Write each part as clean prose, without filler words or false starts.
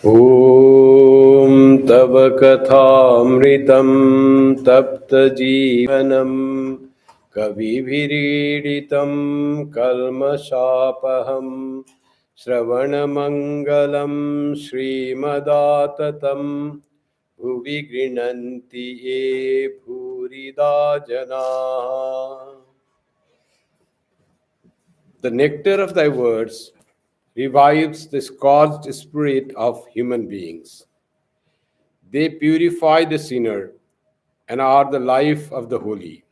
ॐ तव कथामृतं तप्तजीवनं कविभिरीडितं कल्मषापहं श्रवणमङ्गलं श्रीमदाततं भुवि गृह्णन्ति ये भूरिदा जनाः। The nectar of thy words revives the scorched spirit of human beings. They purify the sinner and are the life of the holy.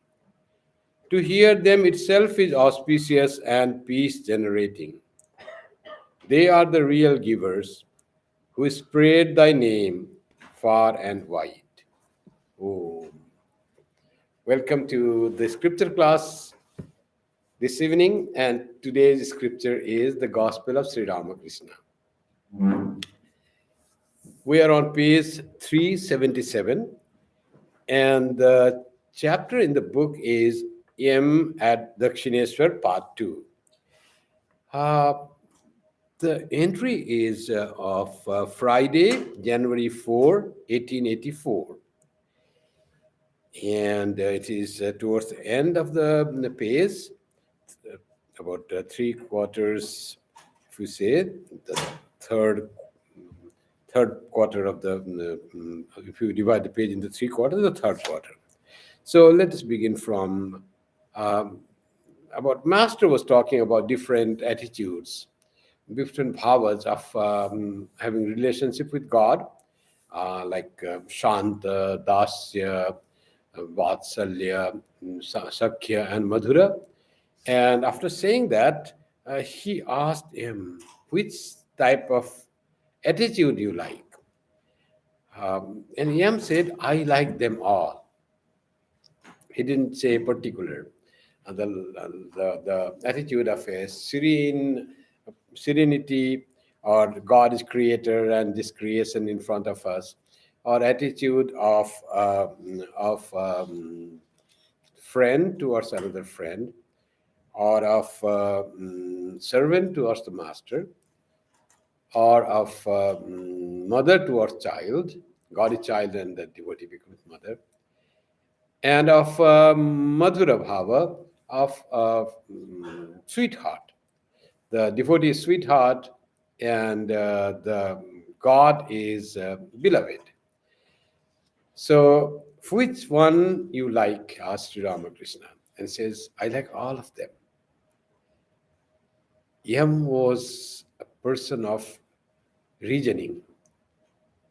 To hear them itself is auspicious and peace generating. They are the real givers who spread thy name far and wide. Oh. Welcome to the scripture class this evening, and today's scripture is the Gospel of Sri Ramakrishna. We are on page 377, and the chapter in the book is M at Dakshineshwar, part 2. The entry is of Friday, January 4, 1884. And it is towards the end of the page, about 3/4, if you say, the third quarter of the, if you divide the page into 3/4, the third quarter. So let us begin from about Master was talking about different attitudes, different bhavas of having relationship with God, like Shanta, Dasya, Vatsalya, Sakhya, and Madhura. And after saying that, he asked him, which type of attitude you like? And Yam said, I like them all. He didn't say particular. The attitude of a serenity, or God is creator and this creation in front of us, or attitude of friend towards another friend, or of servant towards the master, or of mother towards child. God is child and the devotee becomes mother. And of Madhura Bhava, of sweetheart. The devotee is sweetheart, and the God is beloved. So, which one you like? Asked Sri Ramakrishna, and says, I like all of them. Yam was a person of reasoning.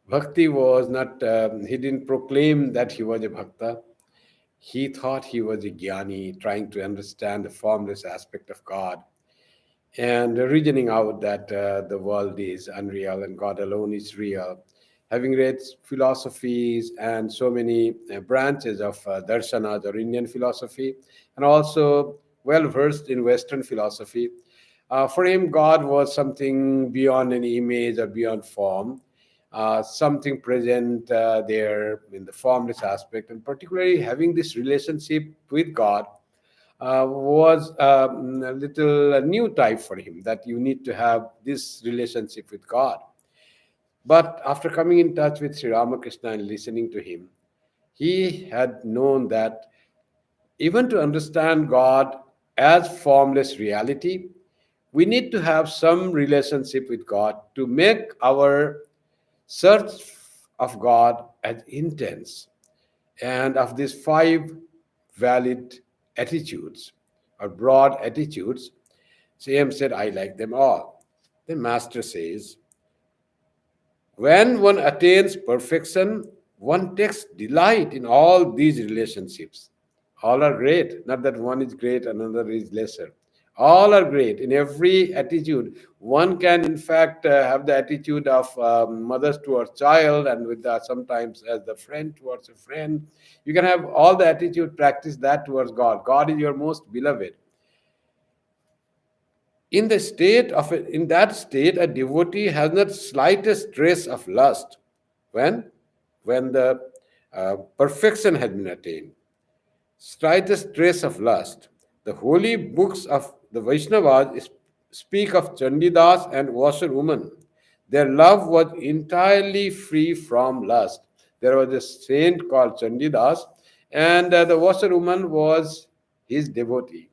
Bhakti was not, he didn't proclaim that he was a bhakta. He thought he was a jnani, trying to understand the formless aspect of God and reasoning out that the world is unreal and God alone is real. Having read philosophies and so many branches of darshanas or Indian philosophy, and also well versed in Western philosophy, for him, God was something beyond any image or beyond form, something present there in the formless aspect, and particularly having this relationship with God was a little new type for him, that you need to have this relationship with God. But after coming in touch with Sri Ramakrishna and listening to him, he had known that even to understand God as formless reality, we need to have some relationship with God to make our search of God as intense. And of these 5 valid attitudes or broad attitudes, Sam said, I like them all. The Master says, when one attains perfection, one takes delight in all these relationships. All are great, not that one is great, another is lesser. All are great in every attitude. One can, in fact, have the attitude of mothers towards child, and with that, sometimes as the friend towards a friend. You can have all the attitude, practice that towards God. God is your most beloved. In that state, a devotee has not slightest trace of lust. When the perfection has been attained, slightest trace of lust. The holy books of the Vaishnavas speak of Chandidas and washerwoman. Their love was entirely free from lust. There was a saint called Chandidas, and the washerwoman was his devotee.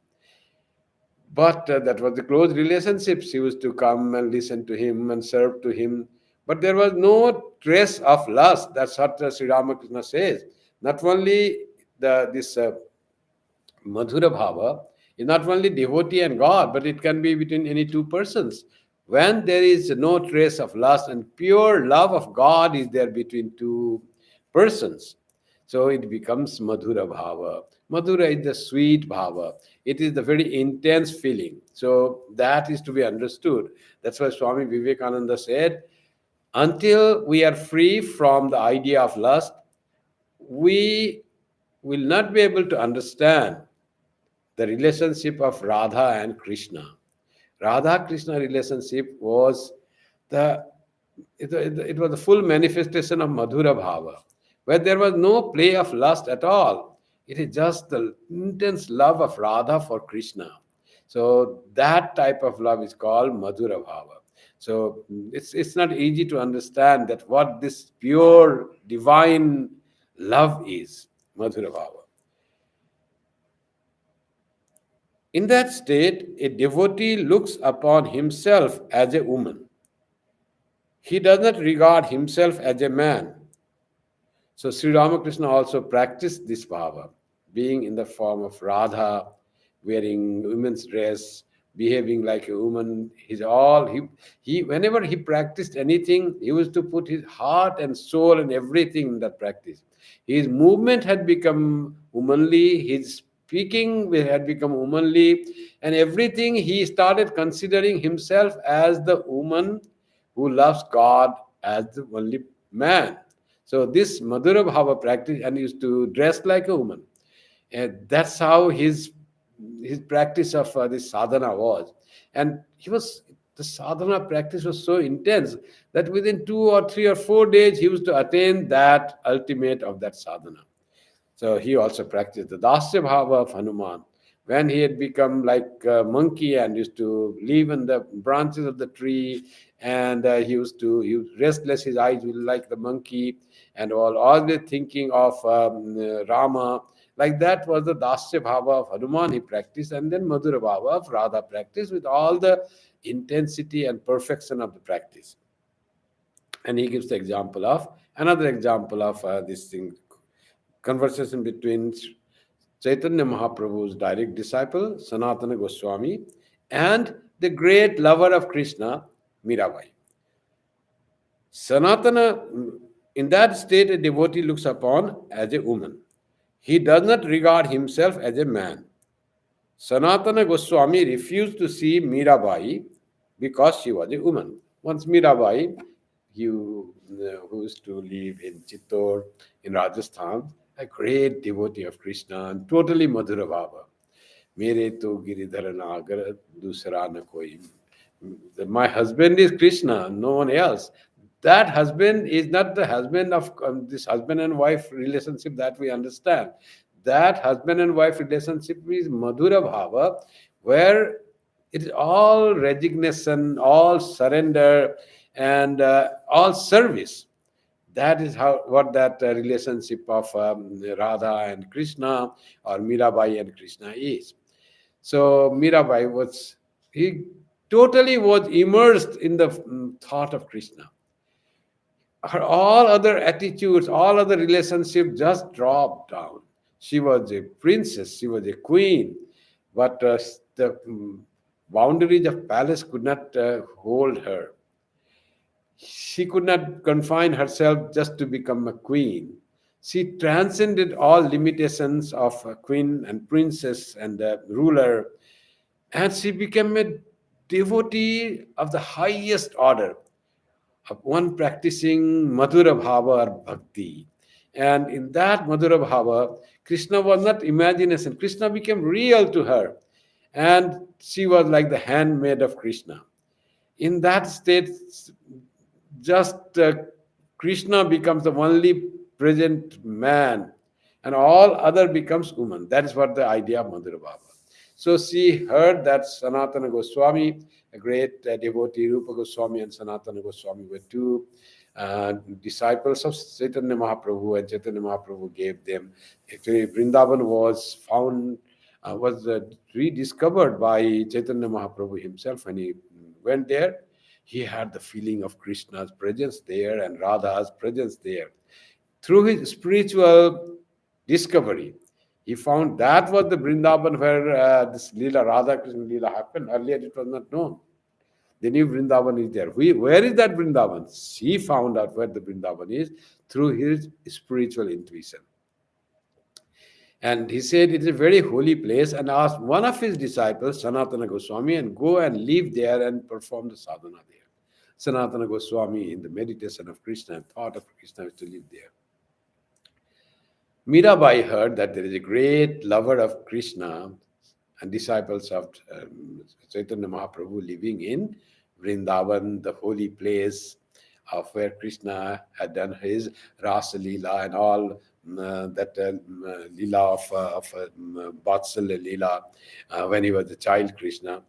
But that was the close relationships. He used to come and listen to him and serve to him. But there was no trace of lust. That's what Sri Ramakrishna says. Not only this Madhura Bhava is not only devotee and God, but it can be between any two persons. When there is no trace of lust and pure love of God is there between two persons, so it becomes Madhura Bhava. Madhura is the sweet Bhava. It is the very intense feeling. So that is to be understood. That's why Swami Vivekananda said, until we are free from the idea of lust, we will not be able to understand the relationship of Radha and Krishna. Radha Krishna relationship was the it was the full manifestation of Madhura Bhava, where there was no play of lust at all. It is just the intense love of Radha for Krishna. So that type of love is called Madhura Bhava. So it's not easy to understand that what this pure divine love is, Madhura Bhava. In that state, a devotee looks upon himself as a woman. He does not regard himself as a man. So Sri Ramakrishna also practiced this bhava, being in the form of Radha, wearing women's dress, behaving like a woman. He whenever he practiced anything, he used to put his heart and soul and everything in that practice. His movement had become womanly, his speaking had become womanly, and everything he started considering himself as the woman who loves God as the only man. So this Madhura Bhava practice, and he used to dress like a woman. And that's how his practice of this sadhana was. And the sadhana practice was so intense that within 2 or 3 or 4 days he used to attain that ultimate of that sadhana. So he also practiced the Dasya Bhava of Hanuman. When he had become like a monkey and used to live in the branches of the tree, and he was restless, his eyes were like the monkey, and always thinking of Rama. Like that was the Dasya Bhava of Hanuman he practiced, and then Madhura Bhava of Radha practiced with all the intensity and perfection of the practice. And he gives the example of another example of this thing, conversation between Chaitanya Mahaprabhu's direct disciple, Sanatana Goswami, and the great lover of Krishna, Mirabai. Sanatana, in that state, a devotee looks upon as a woman. He does not regard himself as a man. Sanatana Goswami refused to see Mirabai because she was a woman. Once Mirabai, who used to live in Chittor in Rajasthan, a great devotee of Krishna and totally Madhura Bhava. Mere to Giridhara Nagar dusra na koi. My husband is Krishna, no one else. That husband is not the husband of this husband and wife relationship that we understand. That husband and wife relationship is Madhura Bhava, where it is all resignation, all surrender, and all service. That is how what that relationship of Radha and Krishna, or Mirabai and Krishna is. So Mirabai he totally was immersed in the thought of Krishna. Her all other attitudes, all other relationships just dropped down. She was a princess, she was a queen, but the boundaries of palace could not hold her. She could not confine herself just to become a queen. She transcended all limitations of a queen and princess and a ruler, and she became a devotee of the highest order, of one practicing Madhura Bhava or Bhakti. And in that Madhura Bhava, Krishna was not imagination. Krishna became real to her. And she was like the handmaid of Krishna. In that state, just Krishna becomes the only present man, and all other becomes woman. That is what the idea of Madhura Bhava. So she heard that Sanatana Goswami, a great devotee, Rupa Goswami and Sanatana Goswami were two disciples of Chaitanya Mahaprabhu, and Chaitanya Mahaprabhu gave them. Actually, Vrindavan was found, was rediscovered by Chaitanya Mahaprabhu himself when he went there. He had the feeling of Krishna's presence there and Radha's presence there. Through his spiritual discovery, he found that was the Vrindavan where this Leela, Radha Krishna Leela happened. Earlier it was not known. They knew Vrindavan is there. Where is that Vrindavan? He found out where the Vrindavan is through his spiritual intuition. And he said it is a very holy place, and asked one of his disciples, Sanatana Goswami, and go and live there and perform the sadhana there. Sanatana Goswami, in the meditation of Krishna and thought of Krishna, is to live there. Mirabai heard that there is a great lover of Krishna and disciples of Chaitanya Mahaprabhu living in Vrindavan, the holy place of where Krishna had done his Rasa Leela and all that Leela of Vatsalya Leela when he was a child Krishna.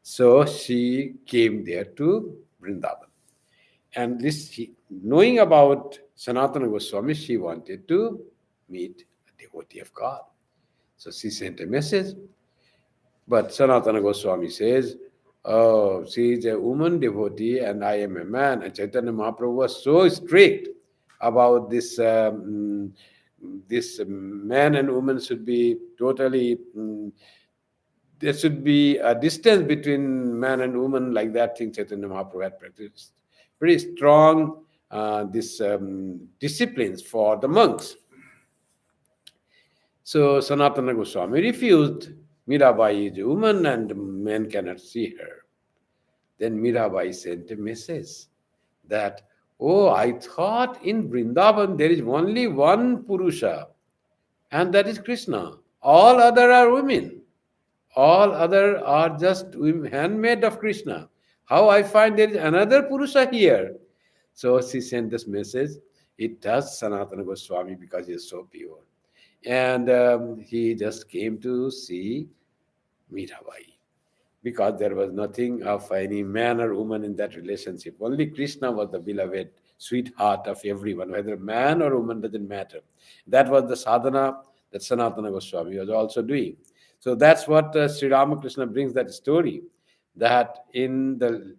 So she came there to Vrindavan. And this, knowing about Sanatana Goswami, she wanted to meet a devotee of God. So she sent a message. But Sanatana Goswami says, oh, she is a woman devotee and I am a man. And Chaitanya Mahaprabhu was so strict about this, this man and woman should be totally, there should be a distance between man and woman, like that thing Chaitanya Mahaprabhu had practiced. Very strong this disciplines for the monks. So Sanatana Goswami refused. Mirabai is a woman and men cannot see her. Then Mirabai sent a message that, oh, I thought in Vrindavan there is only one Purusha, and that is Krishna. All other are women. All other are just handmaid of Krishna. How I find there is another Purusha here? So she sent this message. It does Sanatana Goswami because he is so pure. And he just came to see Mirabai because there was nothing of any man or woman in that relationship. Only Krishna was the beloved sweetheart of everyone, whether man or woman doesn't matter. That was the sadhana that Sanatana Goswami was also doing. So that's what Sri Ramakrishna brings that story, that in the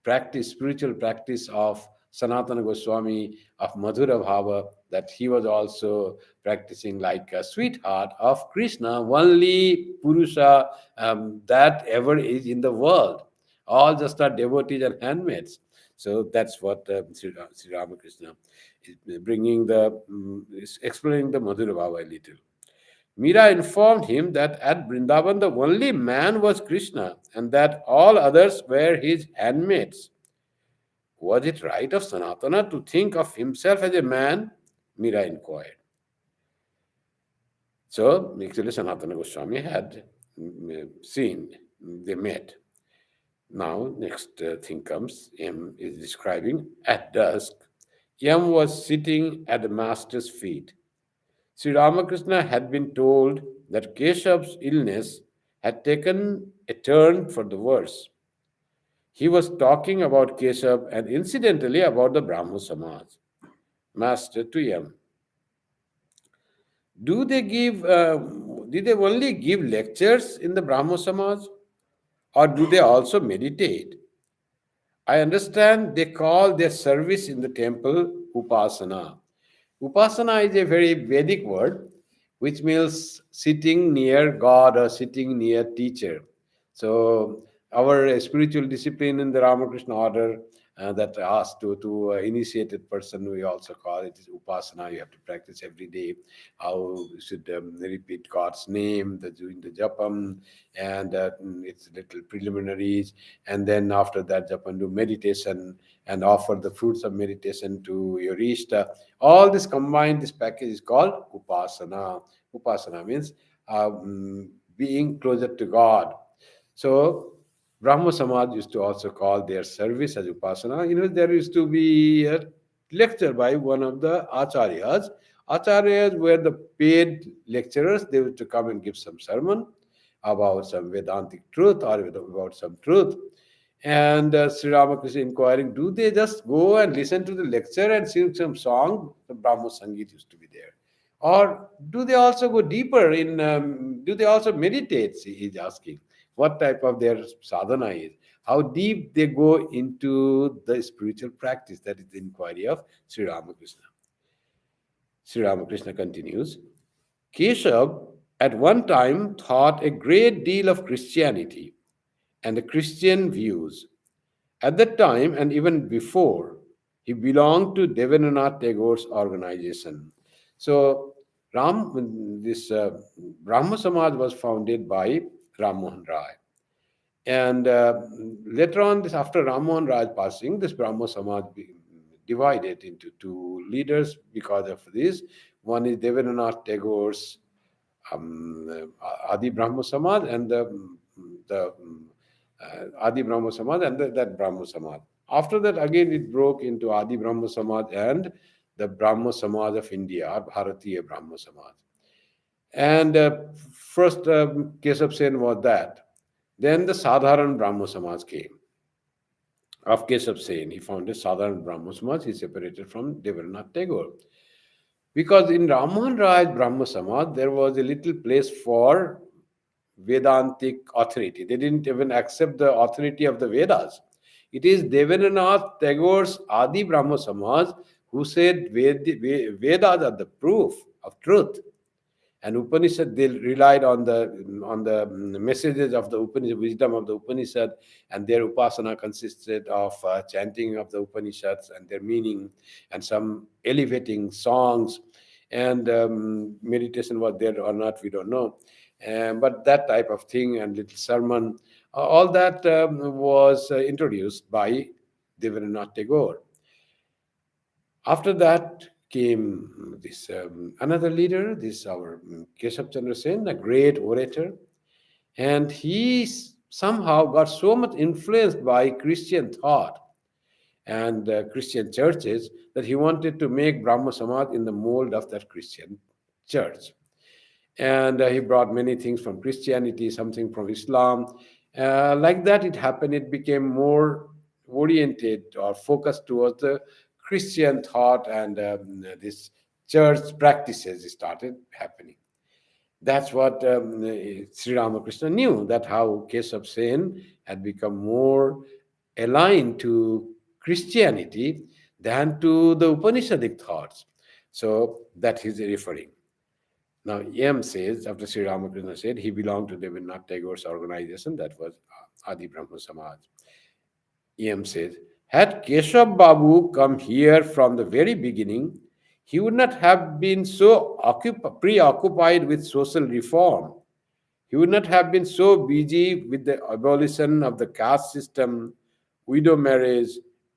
practice, spiritual practice of Sanatana Goswami of Madhura Bhava, that he was also practicing like a sweetheart of Krishna, only Purusha that ever is in the world. All just are devotees and handmaids. So that's what Sri Ramakrishna is bringing is explaining the Madhura Bhava a little. Mira informed him that at Vrindavan the only man was Krishna and that all others were his handmaids. Was it right of Sanatana to think of himself as a man? Mira inquired. So, actually, Sanatana Goswami had seen, they met. Now, next thing comes, M is describing, at dusk, Yam was sitting at the master's feet. Sri Ramakrishna had been told that Keshav's illness had taken a turn for the worse. He was talking about Keshav and incidentally about the Brahmo Samaj. Master to Yam. Did they only give lectures in the Brahmo Samaj? Or do they also meditate? I understand they call their service in the temple Upasana. Upasana is a very Vedic word which means sitting near God or sitting near teacher. So our spiritual discipline in the Ramakrishna order that asked to initiated person, we also call it is Upasana. You have to practice every day how you should repeat God's name, doing the japam, and it's little preliminaries, and then after that japam do meditation and offer the fruits of meditation to your Ishta. All this combined, this package is called Upasana. Upasana means being closer to God. So Brahma Samaj used to also call their service as Upasana. There used to be a lecture by one of the Acharyas. Acharyas were the paid lecturers. They used to come and give some sermon. about some Vedantic truth or about some truth. And Sri Ramakrishna inquiring, do they just go and listen to the lecture and sing some song? The Brahmo Sangeet used to be there. Or do they also go deeper in, do they also meditate? He's asking what type of their sadhana is, how deep they go into the spiritual practice. That is the inquiry of Sri Ramakrishna. Sri Ramakrishna continues, Keshav at one time taught a great deal of Christianity and the Christian views. At that time and even before, he belonged to Devendranath Tagore's organization. So, this Brahma Samaj was founded by Ram Mohan Rai. And later on, this after Ram Mohan Rai's passing, this Brahmo Samaj divided into two leaders because of this. One is Devendranath Tagore's Adi Brahmo Samaj and the Adi Brahmo Samaj and that Brahmo Samaj. After that, again, it broke into Adi Brahmo Samaj and the Brahmo Samaj of India, or Bharatiya Brahmo Samaj. And first, Keshav Sen was that. Then the Sadharan Brahmo Samaj came. Of Keshav Sen, he founded Sadharan Brahmo Samaj. He separated from Devendranath Tagore. Because in Ramohan Rai's Brahmo Samaj, there was a little place for Vedantic authority. They didn't even accept the authority of the Vedas. It is Devendranath Tagore's Adi Brahmo Samaj who said Vedas are the proof of truth. And Upanishad, they relied on the messages of the Upanishad, wisdom of the Upanishad, and their upasana consisted of chanting of the Upanishads and their meaning, and some elevating songs, and meditation was there or not, we don't know. But that type of thing and little sermon, all that was introduced by Devendranath Tagore. After that came this another leader, this our Keshav Chandra Sen, a great orator, and he somehow got so much influenced by Christian thought and Christian churches that he wanted to make Brahma Samaj in the mold of that Christian church. And he brought many things from Christianity, something from Islam. Like that, it happened. It became more oriented or focused towards the Christian thought, and this church practices started happening. That's what Sri Ramakrishna knew, that how Keshav Sen had become more aligned to Christianity than to the Upanishadic thoughts. So that he's referring. Now, M says, after Sri Ramakrishna said, he belonged to Devendranath Tagore's organization, that was Adi Brahma Samaj. EM says, had Keshav Babu come here from the very beginning, he would not have been so preoccupied with social reform. He would not have been so busy with the abolition of the caste system, widow marriage,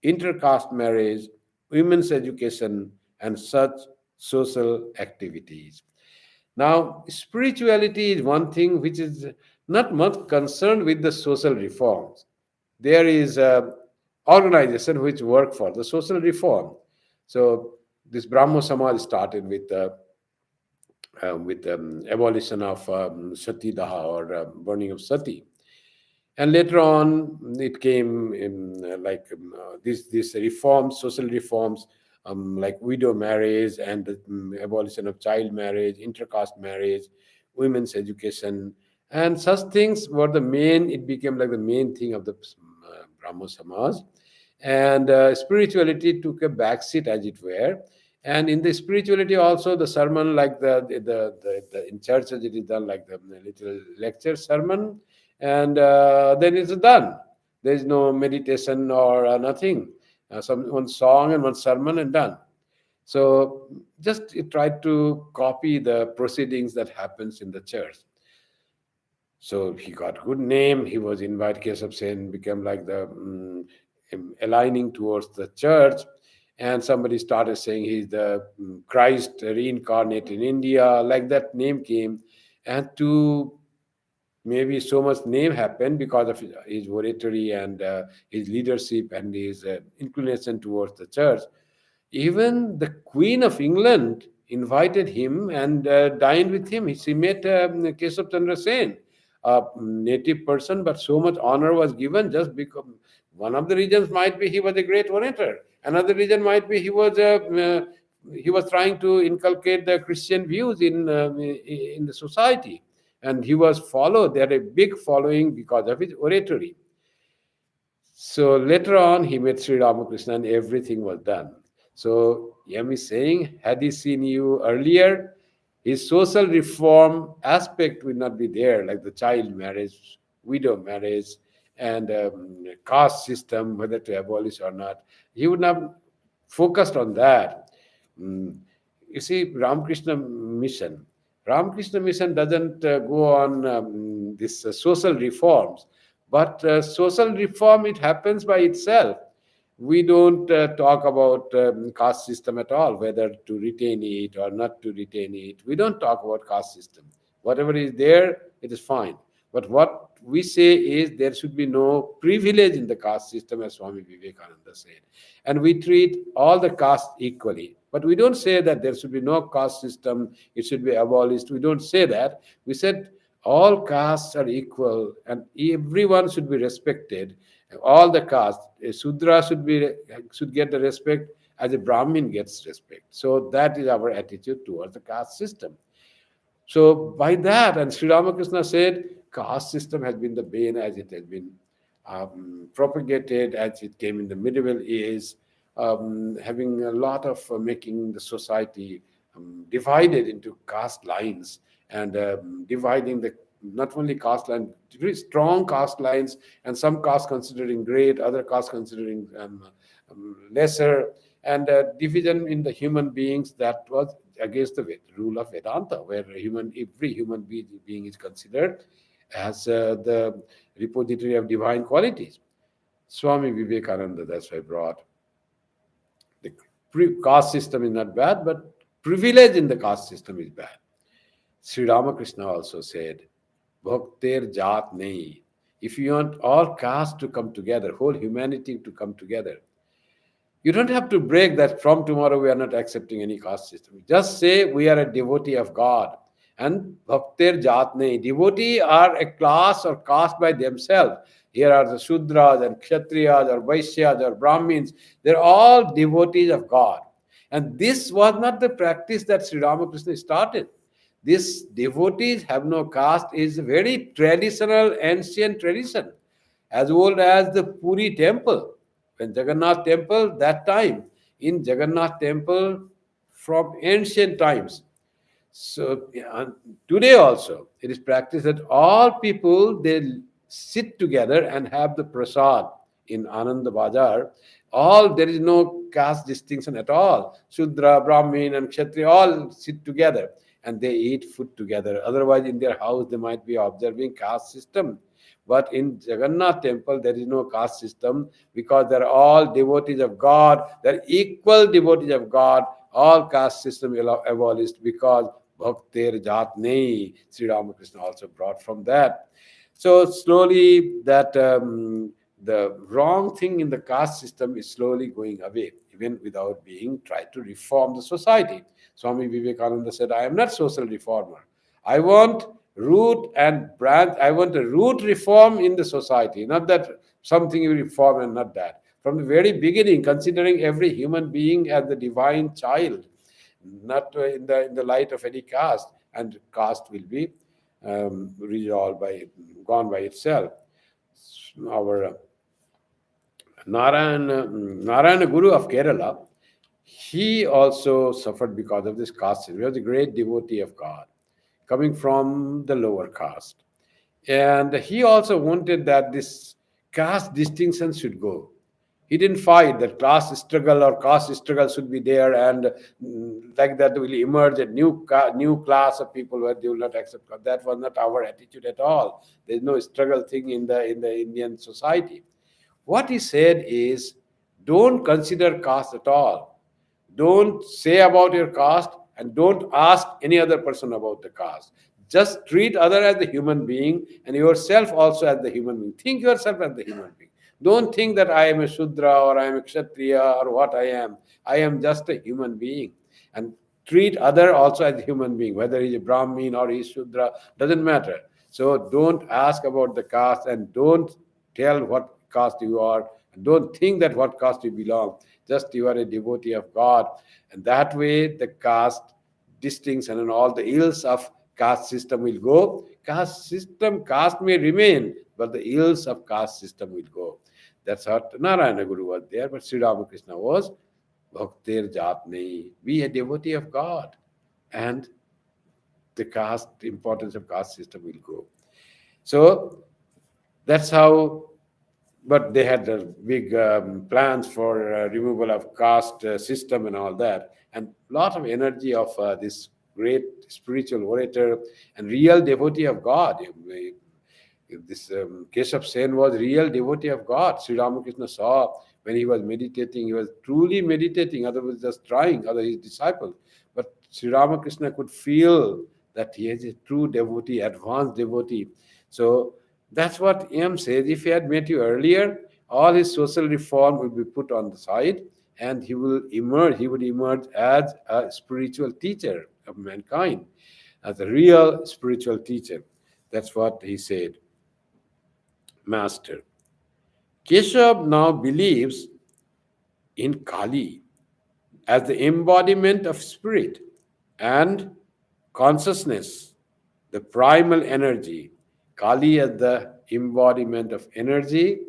intercaste marriage, women's education, and such social activities. Now, spirituality is one thing which is not much concerned with the social reforms. There is an organization which work for the social reform. So this Brahmo Samaj started with abolition of Sati Daha, or burning of Sati. And later on, it came in these reforms, social reforms, like widow marriage and the abolition of child marriage, intercaste marriage, women's education, and such things were the main. It became like the main thing of the Brahmo Samaj, and spirituality took a backseat, as it were. And in the spirituality also, the sermon, like the in churches, it is done like the little lecture sermon, and then it's done. There is no meditation or nothing. One song and one sermon and done. So just try to copy the proceedings that happens in the church. So he got good name. He was invited. Keshav Sen became like the aligning towards the church, and somebody started saying he's the Christ reincarnate in India. Like that name came, and to maybe so much name happened because of his oratory and his leadership and his inclination towards the church. Even the Queen of England invited him and dined with him. She met Keshav Chandra Sen a native person, but so much honor was given just because one of the reasons might be he was a great orator. Another reason might be he was trying to inculcate the Christian views in the society, and he was followed. They had a big following because of his oratory. So later on, he met Sri Ramakrishna and everything was done. So Yam is saying, had he seen you earlier, his social reform aspect would not be there, like the child marriage, widow marriage, and caste system, whether to abolish or not. He would not focused on that. Mm. You see, Ramakrishna mission doesn't go on this social reforms, but social reform, it happens by itself. We don't talk about caste system at all, whether to retain it or not to retain it. We don't talk about caste system. Whatever is there, it is fine. But what we say is there should be no privilege in the caste system, as Swami Vivekananda said. And we treat all the castes equally. But we don't say that there should be no caste system, it should be abolished. We don't say that. We said all castes are equal and everyone should be respected. All the castes, a Sudra should get the respect as a Brahmin gets respect. So that is our attitude towards the caste system. So by that, and Sri Ramakrishna said, caste system has been the bane as it has been propagated, as it came in the medieval age, having a lot of making the society divided into caste lines and dividing the not only caste line, very strong caste lines, and some caste considering great, other caste considering lesser, and division in the human beings that was against the rule of Vedanta, where every human being is considered as the repository of divine qualities. Swami Vivekananda, that's why brought the caste system is not bad, but privilege in the caste system is bad. Sri Ramakrishna also said, Bhakter Jat Nahi. If you want all castes to come together, whole humanity to come together, you don't have to break that from tomorrow we are not accepting any caste system. Just say we are a devotee of God. And Bhakter Jatne, devotee are a class or caste by themselves. Here are the Shudras and Kshatriyas or Vaishyas or Brahmins. They're all devotees of God. And this was not the practice that Sri Ramakrishna started. This devotees have no caste is a very traditional, ancient tradition, as old as the Puri temple. When Jagannath temple, that time, in Jagannath temple from ancient times. So today also, it is practiced that all people, they sit together and have the prasad in Ananda Bazaar. There is no caste distinction at all. Shudra, Brahmin and Kshatriya all sit together and they eat food together. Otherwise, in their house, they might be observing caste system. But in Jagannath temple, there is no caste system because they're all devotees of God. They're equal devotees of God. All caste system abolished because Bhakter Jat Nahi. Sri Ramakrishna also brought from that. So slowly the wrong thing in the caste system is slowly going away, even without being tried to reform the society. Swami Vivekananda said, I am not social reformer. I want root and branch. I want a root reform in the society, not that something you reform and not that. From the very beginning, considering every human being as the divine child, not in the light of any caste, and caste will be resolved gone by itself. Our Narayana Guru of Kerala, he also suffered because of this caste. He was a great devotee of God, coming from the lower caste. And he also wanted that this caste distinction should go. He didn't fight that class struggle or caste struggle should be there, and like that will emerge a new class of people where they will not accept God. That was not our attitude at all. There's no struggle thing in the Indian society. What he said is, don't consider caste at all. Don't say about your caste and don't ask any other person about the caste. Just treat other as the human being and yourself also as the human being. Think yourself as the human being. Don't think that I am a Shudra or I am a Kshatriya or what I am. I am just a human being. And treat other also as a human being, whether he's a Brahmin or he's Shudra, doesn't matter. So don't ask about the caste and don't tell what caste you are. And don't think that what caste you belong. Just you are a devotee of God. And that way the caste distinction and all the ills of caste system will go. Caste may remain, but the ills of caste system will go. That's what Narayana Guru was there, but Sri Ramakrishna was Bhaktir Jat Nahi. Be a devotee of God. And the caste importance of caste system will go. So that's how. But they had big plans for removal of caste system and all that, and lot of energy of this great spiritual orator and real devotee of God. This Keshav Sen was real devotee of God. Sri Ramakrishna saw when he was meditating, he was truly meditating, otherwise just trying, other his disciples. But Sri Ramakrishna could feel that he is a true devotee, advanced devotee. So that's what M says. If he had met you earlier, all his social reform will be put on the side and he would emerge as a spiritual teacher of mankind, as a real spiritual teacher. That's what he said. Master. Keshav now believes in Kali as the embodiment of spirit and consciousness, the primal energy. Kali as the embodiment of energy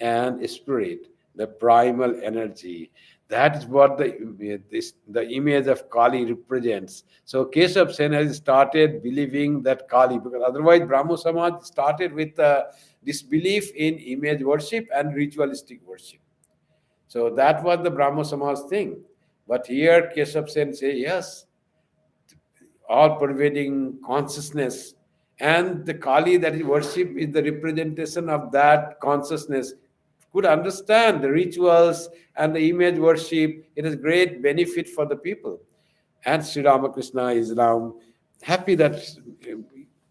and spirit, the primal energy. That is what the image of Kali represents. So Keshav Sen has started believing that Kali, because otherwise Brahmo Samaj started with disbelief in image worship and ritualistic worship. So that was the Brahmo Samaj thing. But here Keshav Sen say, yes, all pervading consciousness. And the Kali that is worship is the representation of that consciousness. Could understand the rituals and the image worship. It is great benefit for the people. And Sri Ramakrishna is now happy that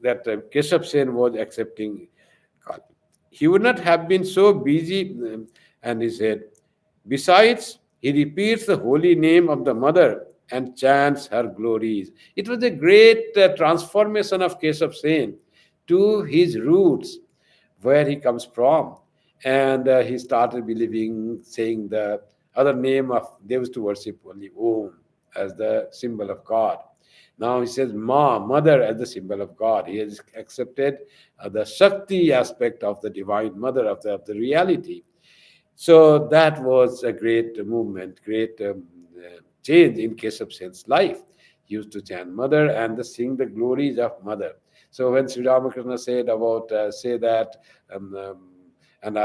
Keshav Sen was accepting Kali. He would not have been so busy, and he said, besides, he repeats the holy name of the mother and chants her glories. It was a great transformation of Keshav Sen to his roots, where he comes from. And he started believing, saying the other name of, they used to worship only Om as the symbol of God. Now he says Ma, mother, as the symbol of God. He has accepted the Shakti aspect of the divine mother, of the reality. So that was a great movement, great change in Keshav Sen's life. He used to chant mother and sing the glories of mother. So when Sri Ramakrishna said about, say that, um, um, and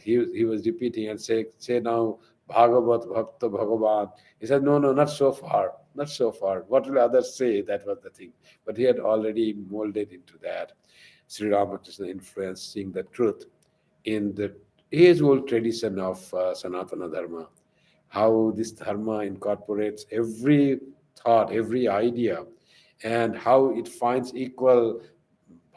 he was repeating and say now, Bhagavat Bhakta Bhagavan. He said, no, not so far, not so far. What will others say? That was the thing. But he had already molded into that. Sri Ramakrishna influencing the truth in the age-old tradition of Sanatana Dharma, how this Dharma incorporates every thought, every idea, and how it finds equal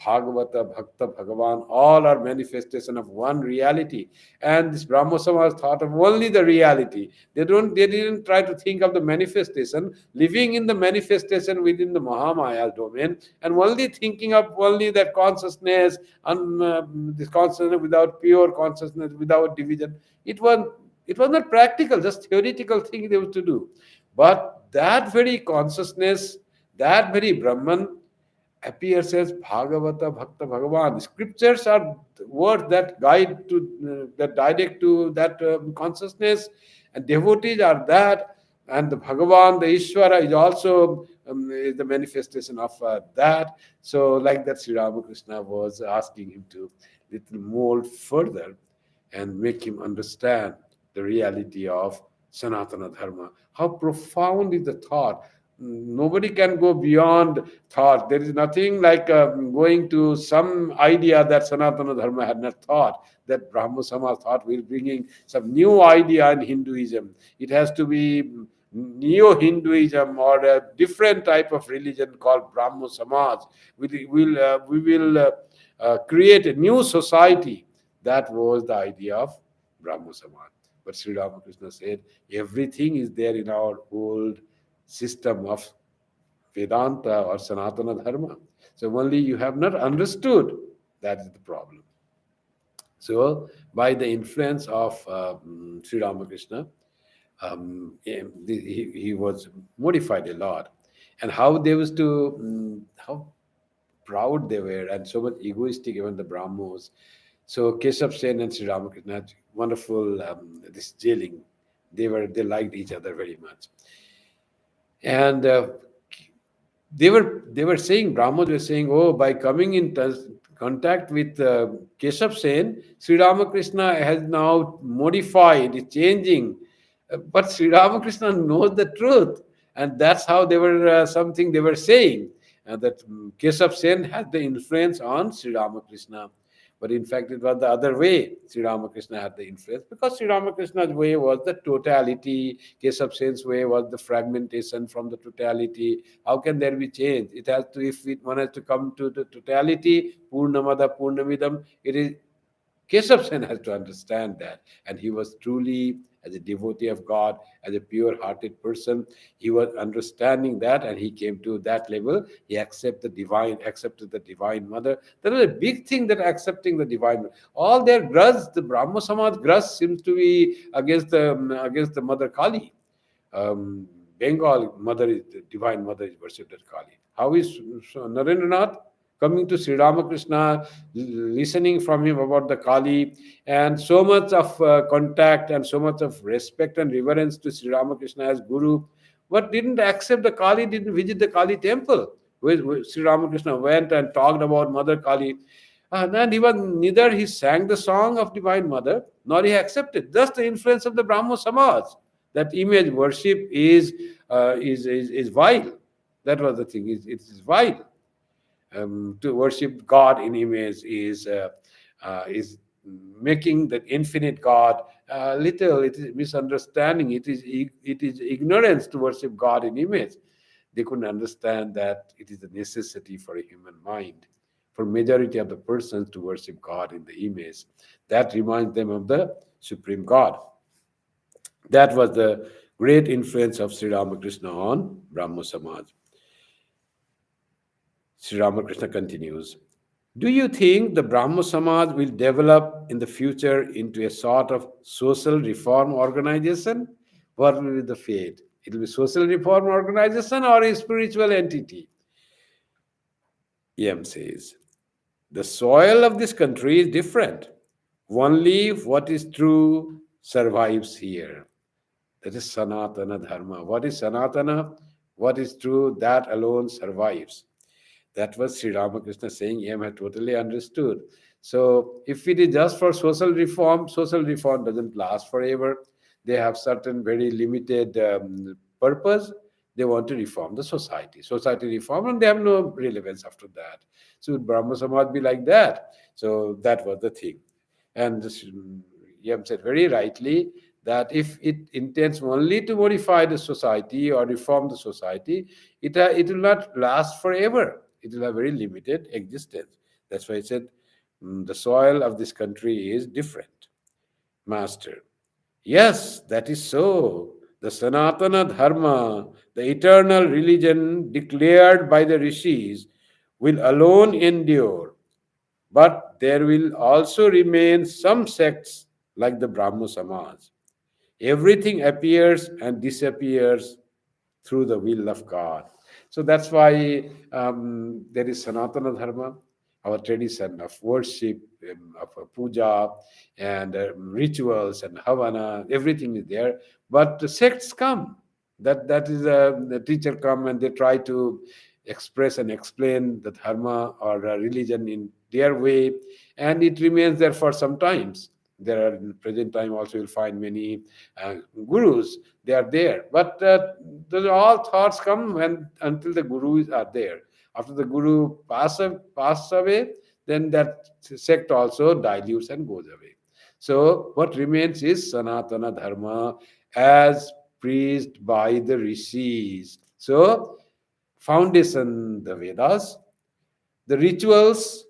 Bhagavata, Bhakta, Bhagavan, all are manifestation of one reality. And this Brahmo Samaj thought of only the reality. They didn't try to think of the manifestation, living in the manifestation within the Mahamaya domain, and only thinking of only that consciousness, and this consciousness without pure consciousness, without division. It was not practical, just theoretical thing they used to do. But that very consciousness, that very Brahman appears as Bhagavata Bhakta Bhagavan. Scriptures are words that guide to that direct to that consciousness, and devotees are that, and the Bhagavan, the Ishvara, is also is the manifestation of that. So, like that, Sri Ramakrishna was asking him to little mold further and make him understand the reality of Sanatana Dharma. How profound is the thought? Nobody can go beyond thought. There is nothing like going to some idea that Sanatana Dharma had not thought, that Brahmo Samaj thought will bringing some new idea in Hinduism. It has to be neo-Hinduism or a different type of religion called Brahmo Samaj. We will create a new society. That was the idea of Brahmo Samaj. But Sri Ramakrishna said, everything is there in our old system of Vedanta or Sanatana Dharma. So only you have not understood. That is the problem. So by the influence of Sri Ramakrishna, he was modified a lot. And how they used to, how proud they were and so much egoistic, even the Brahmos. So Keshav Sen and Sri Ramakrishna had wonderful this jailing. They liked each other very much. And they were saying, Brahmos were saying, oh, by coming in contact with Keshav Sen, Sri Ramakrishna has now modified, is changing. But Sri Ramakrishna knows the truth, and that's how they were something they were saying that Keshav Sen had the influence on Sri Ramakrishna. But in fact, it was the other way. Sri Ramakrishna had the influence because Sri Ramakrishna's way was the totality. Keshav Sen's way was the fragmentation from the totality. How can there be change? It has to, if one has to come to the totality, Purnamada Purnamidam, it is Keshav Sen has to understand that. And he was truly, as a devotee of God, as a pure hearted person, he was understanding that and he came to that level. He accepted the divine mother. That was a big thing, that accepting the divine mother. All their grudge, the Brahmo Samaj grudge seems to be against the Mother Kali. Bengal mother is the divine mother is worshipped as Kali. How is Narendranath coming to Sri Ramakrishna, listening from him about the Kali, and so much of contact and so much of respect and reverence to Sri Ramakrishna as Guru, but didn't accept the Kali, didn't visit the Kali temple, where Sri Ramakrishna went and talked about Mother Kali. And he was neither he sang the song of Divine Mother, nor he accepted. Just the influence of the Brahmo Samaj. That image worship is vile. That was the thing. It is vile. To worship God in image is making the infinite God little. It is misunderstanding. It is ignorance to worship God in image. They couldn't understand that it is a necessity for a human mind, for majority of the persons to worship God in the image. That reminds them of the Supreme God. That was the great influence of Sri Ramakrishna on Brahmo Samaj. Sri Ramakrishna continues, do you think the Brahmo Samaj will develop in the future into a sort of social reform organization? What will be the fate? It will be social reform organization or a spiritual entity? EM says, the soil of this country is different. Only what is true survives here. That is Sanatana Dharma. What is Sanatana? What is true, that alone survives. That was Sri Ramakrishna saying, I have totally understood. So if it is just for social reform doesn't last forever. They have certain very limited purpose. They want to reform the society. Society reform, and they have no relevance after that. So would Brahma Samaj be like that? So that was the thing. And Yam said very rightly that if it intends only to modify the society or reform the society, it will not last forever. It will have very limited existence. That's why I said the soil of this country is different. Master, yes, that is so. The Sanatana Dharma, the eternal religion declared by the rishis, will alone endure. But there will also remain some sects like the Brahmo Samaj. Everything appears and disappears through the will of God. So that's why there is Sanatana Dharma, our tradition of worship, of puja, and rituals and havana, everything is there. But the sects come. That is the teacher come and they try to express and explain the dharma or religion in their way, and it remains there for some times. There are in present time also you'll find many gurus. They are there, but those all thoughts come when until the gurus are there. After the guru pass away, then that sect also dilutes and goes away. So what remains is Sanatana Dharma as preached by the rishis. So foundation, the Vedas, the rituals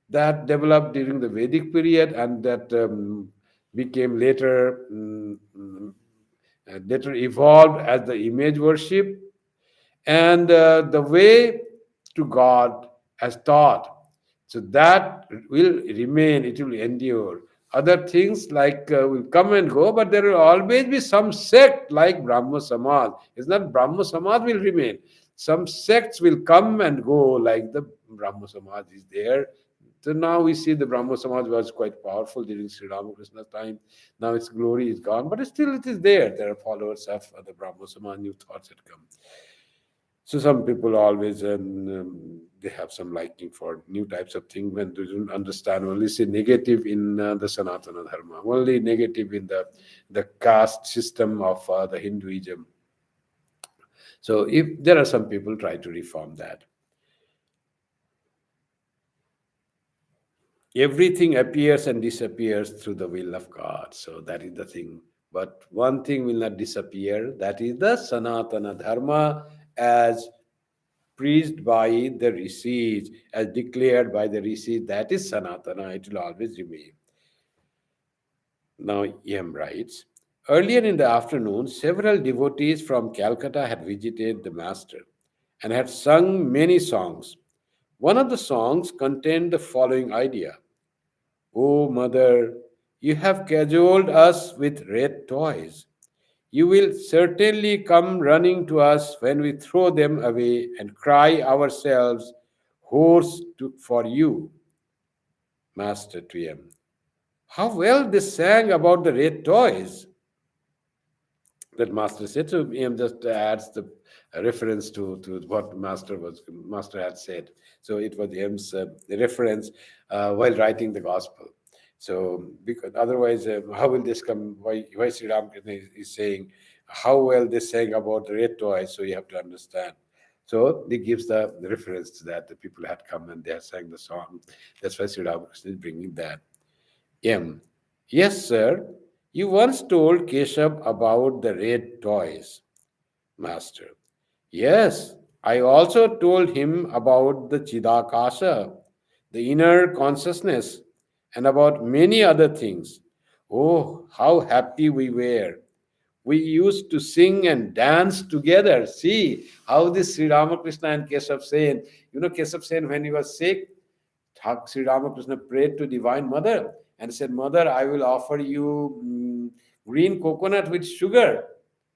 that developed during the Vedic period and that became later evolved as the image worship, and the way to God as taught. So that will remain, it will endure. Other things like will come and go, but there will always be some sect like Brahma Samaj. It's not Brahma Samaj will remain. Some sects will come and go, like the Brahma Samaj is there. So now we see the Brahma Samaj was quite powerful during Sri Ramakrishna's time. Now its glory is gone, but still it is there. There are followers of the Brahma Samaj, new thoughts had come. So some people always they have some liking for new types of things when they don't understand. Only see negative in the Sanatana Dharma, only negative in the caste system of the Hinduism. So if there are some people try to reform that, everything appears and disappears through the will of God. So that is the thing. But one thing will not disappear. That is the Sanatana Dharma as preached by the rishis, as declared by the rishis, that is Sanatana, it will always remain. Now, M writes, earlier in the afternoon, several devotees from Calcutta had visited the master and had sung many songs. One of the songs contained the following idea: "O mother, you have cajoled us with red toys. You will certainly come running to us when we throw them away and cry ourselves hoarse for you." Master to him, how well they sang about the red toys. That master said. So him just adds the reference to what master had said. So it was him's reference while writing the gospel. So because otherwise, how will this come? Why Sri Ramakrishna is saying how well they sang about the red toys? So you have to understand. So he gives the reference to that. The people had come and they had sang the song. That's why Sri Ramakrishna is bringing that. M. Yes, sir. You once told Keshav about the red toys. Master. Yes, I also told him about the Chidakasha, the inner consciousness, and about many other things. Oh, how happy we were. We used to sing and dance together. See how this Sri Ramakrishna and Keshav Sen, Keshav Sen, when he was sick, Sri Ramakrishna prayed to Divine Mother and said, Mother, I will offer you green coconut with sugar,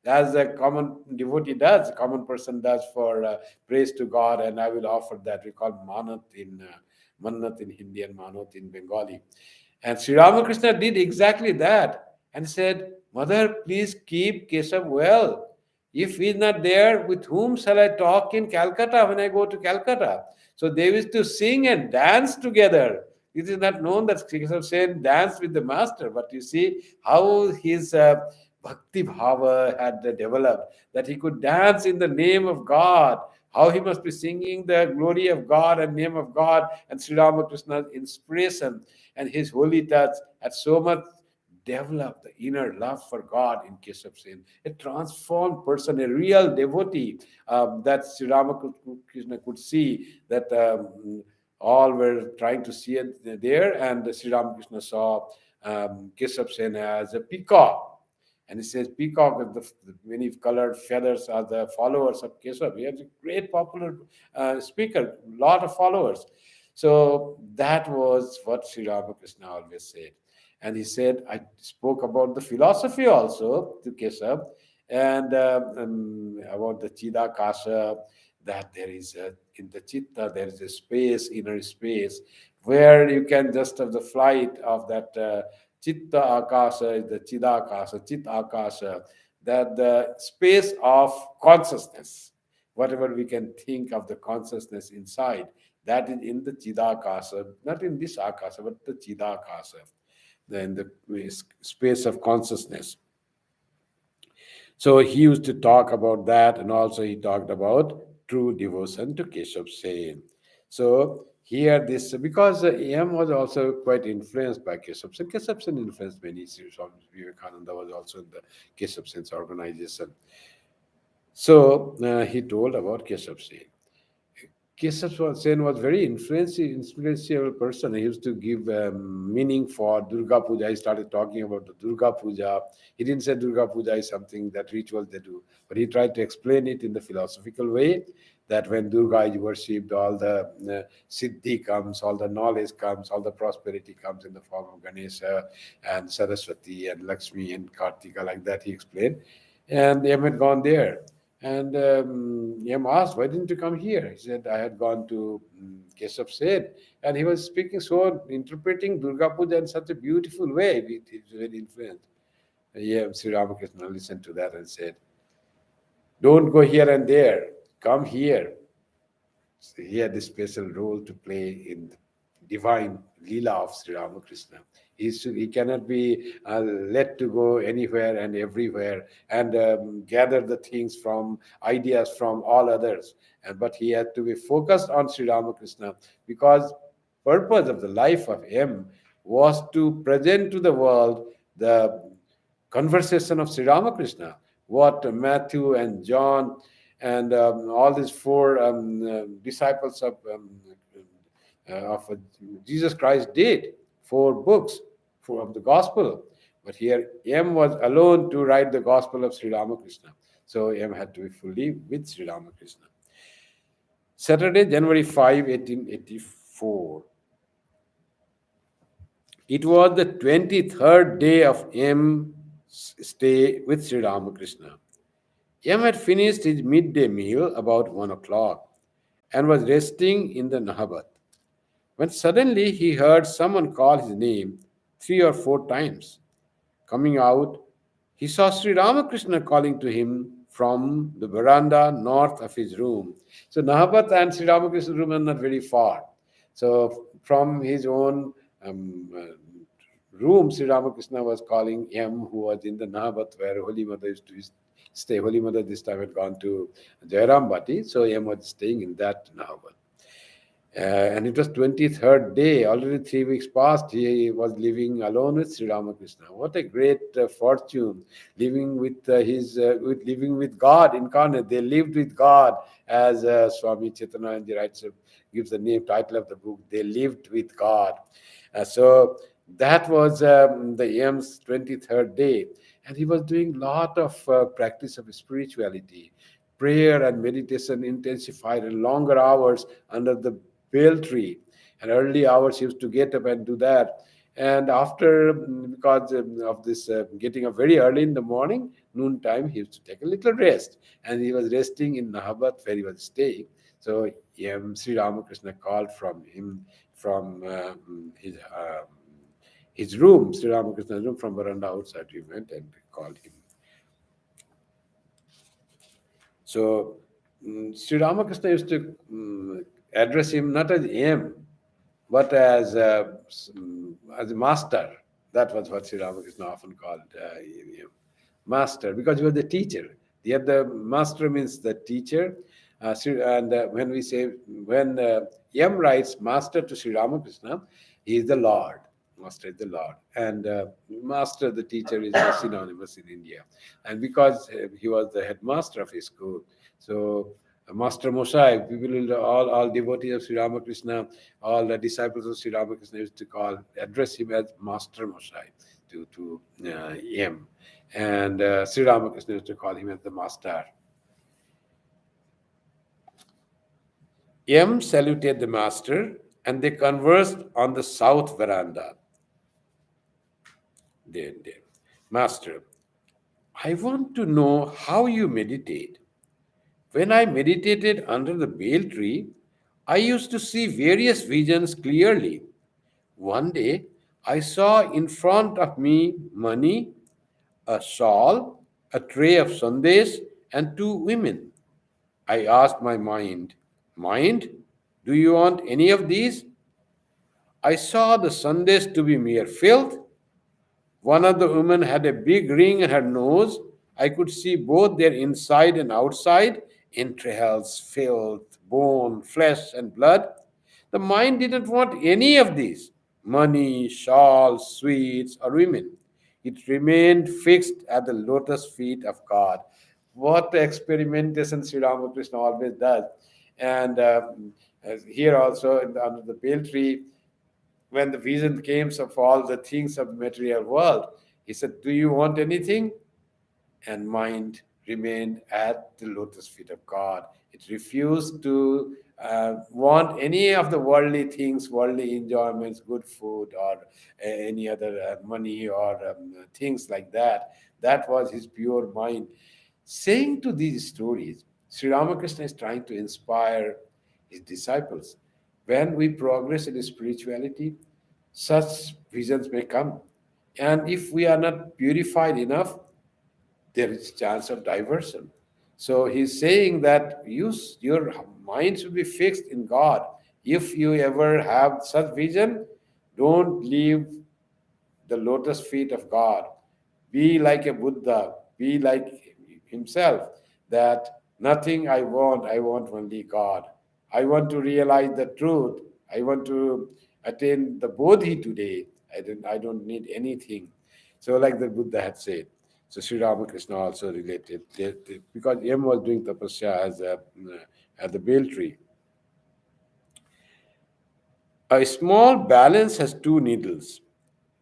as a common devotee does, a common person does for praise to God, and I will offer that. We call Mannat in Hindi and Manat in Bengali. And Sri Ramakrishna did exactly that and said, Mother, please keep Keshav well. If he is not there, with whom shall I talk in Calcutta when I go to Calcutta? So they used to sing and dance together. It is not known that Keshav Sen danced with the master, but you see how his bhakti bhava had developed, that he could dance in the name of God, how he must be singing the glory of God and name of God, and Sri Ramakrishna's inspiration and his holy touch had so much developed the inner love for God in Keshav Sen. A transformed person, a real devotee that Sri Ramakrishna could see that all were trying to see it there, and Sri Ramakrishna saw Keshav Sen as a peacock. And he says, peacock with the many colored feathers are the followers of Keshav. He has a great popular speaker, lot of followers. So that was what Sri Ramakrishna always said. And he said, I spoke about the philosophy also to Keshav, and about the Chidakasha, that there is in the Chitta, there is a space, inner space, where you can just have the flight of that Chitta Akasha is the Chidakasha, Chit Akasha, that the space of consciousness, whatever we can think of the consciousness inside, that is in the Chidakasha, not in this Akasha, but the Chidakasha, in the space of consciousness. So he used to talk about that, and also he talked about true devotion to Keshav Sen. So here this, because M was also quite influenced by Keshav Sen. Keshav Sen influenced many. Swami Vivekananda was also in the Keshav Sen's organization. So he told about Keshav Sen. Keshav Sen was very influential person. He used to give meaning for Durga Puja. He started talking about the Durga Puja. He didn't say Durga Puja is something that ritual they do, but he tried to explain it in the philosophical way that when Durga is worshipped, all the siddhi comes, all the knowledge comes, all the prosperity comes in the form of Ganesha and Saraswati and Lakshmi and Kartika, like that he explained. And they had gone there. And Yam asked, why didn't you come here? He said, I had gone to Keshav said. And he was speaking so, interpreting Durga Puja in such a beautiful way. He was very influenced. Yeah, Sri Ramakrishna listened to that and said, don't go here and there, come here. So he had a special role to play in the divine Leela of Sri Ramakrishna. He cannot be let to go anywhere and everywhere and gather the things from ideas from all others. But he had to be focused on Sri Ramakrishna because purpose of the life of him was to present to the world the conversation of Sri Ramakrishna, what Matthew and John and all these four disciples of Jesus Christ did, four books of the gospel. But here M was alone to write the gospel of Sri Ramakrishna. So M had to be fully with Sri Ramakrishna. Saturday, January 5, 1884. It was the 23rd day of M's stay with Sri Ramakrishna. M had finished his midday meal about 1 o'clock and was resting in the Nahabat, when suddenly he heard someone call his name 3 or 4 times. Coming out, he saw Sri Ramakrishna calling to him from the veranda north of his room. So Nahabat and Sri Ramakrishna's room are not very far. So from his own room, Sri Ramakrishna was calling M, who was in the Nahabat where Holy Mother used to stay. Holy Mother this time had gone to Jairambati, so M was staying in that Nahabat. And it was 23rd day, already 3 weeks passed. He was living alone with Sri Ramakrishna. What a great fortune, living with living with God incarnate. They lived with God, as Swami Chaitanya writes, gives the name title of the book. They lived with God. So that was the M's 23rd day, and he was doing lot of practice of spirituality. Prayer and meditation intensified in longer hours under the bale tree, and early hours he used to get up and do that. And after, because of this getting up very early in the morning, noontime, he used to take a little rest, and he was resting in Nahabat where he was staying. So Sri Ramakrishna called from him from his room, Sri Ramakrishna's room, from veranda outside. He went and called him. So Sri Ramakrishna used to address him not as M, but as a master. That was what Sri Ramakrishna often called him, master, because he was the teacher. Here the master means the teacher. And when we say, when M writes master to Sri Ramakrishna, he is the Lord. Master is the Lord. And master, the teacher, is synonymous in India. And because he was the headmaster of his school, so Master Mosai, people will, all devotees of Sri Ramakrishna, all the disciples of Sri Ramakrishna used to address him as Master Mosai to M. And Sri Ramakrishna used to call him as the Master. M saluted the Master, and they conversed on the south veranda. Then, Master, I want to know how you meditate. When I meditated under the bale tree, I used to see various visions clearly. One day, I saw in front of me money, a shawl, a tray of sandesh, and 2 women. I asked my mind, Mind, do you want any of these? I saw the sandesh to be mere filth. One of the women had a big ring in her nose. I could see both their inside and outside, entrails, filth, bone, flesh, and blood. The mind didn't want any of these money, shawls, sweets, or women. It remained fixed at the lotus feet of God. What experimentation Sri Ramakrishna always does. And As here also under the bale tree, when the vision came of all the things of the material world, he said, "Do you want anything?" And mind remained at the lotus feet of God. It refused to want any of the worldly things, worldly enjoyments, good food, or any other money or things like that. That was his pure mind. Saying to these stories, Sri Ramakrishna is trying to inspire his disciples. When we progress in spirituality, such visions may come. And if we are not purified enough, there is chance of diversion. So he's saying that your mind should be fixed in God. If you ever have such vision, don't leave the lotus feet of God. Be like a Buddha, be like himself, that nothing I want only God. I want to realize the truth. I want to attain the Bodhi today. I don't need anything. So, like the Buddha had said. So, Sri Ramakrishna also related, because Yam was doing tapasya at the bale tree. A small balance has two needles,